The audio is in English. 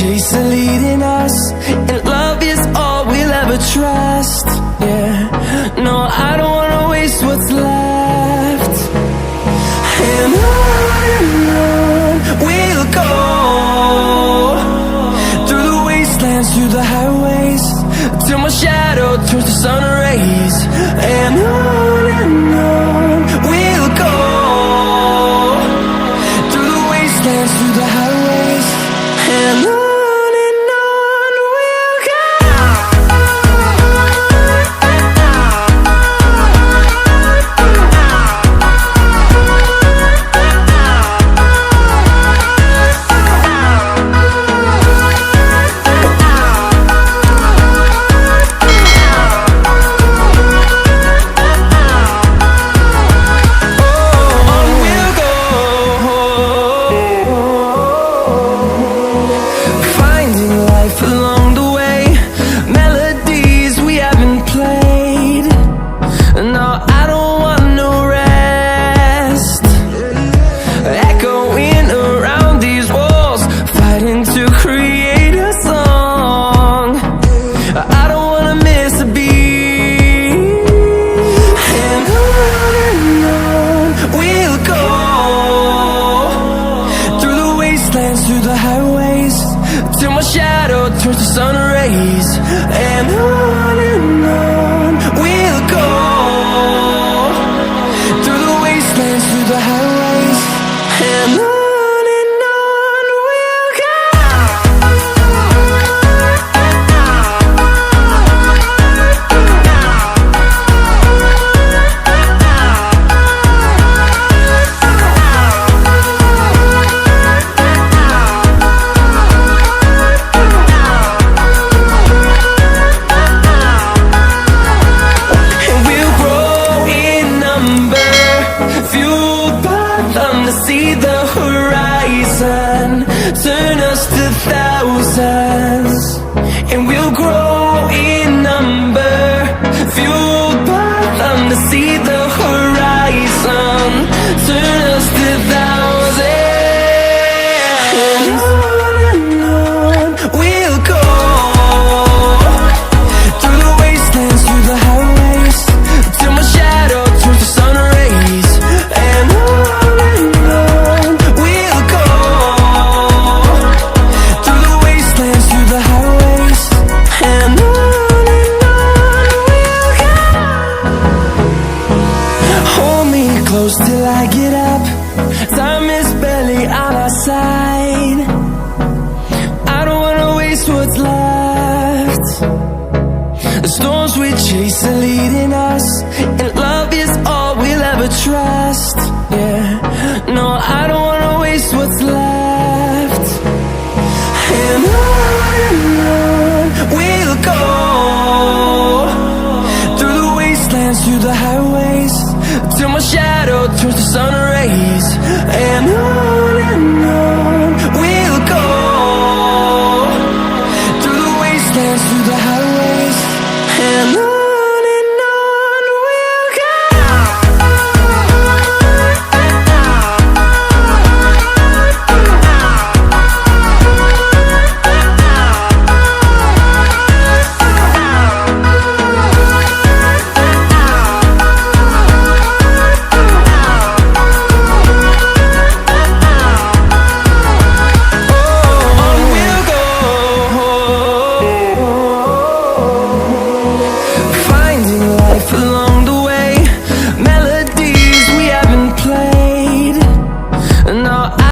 chase are leading us, and love is all we'll ever trust. Yeah, no, I don't wanna waste what's left. And on we'll go, through the wastelands, through the highways, till my shadow turns to sun rays. And on we'll go, through the wastelands, through the highways, and on. Through the highways, till my shadow turns to sun rays. And on we'll go, through the wastelands, through the highways, and on we'll go. See the horizon turn us to thousands, and we'll grow in number, fueled by them to see the horizon turn us to thousands. And on we'll go, through the wastelands, through the highways, till my shadow turns to sun rays. And close till I get up, time is barely on our side. I don't wanna waste what's left. The storms we chase are leading us, and love is all we'll ever trust. Yeah, no, I don't wanna waste what's left. And on we'll go, through the wastelands, through the highways, till my shadow turns to sun rays. And on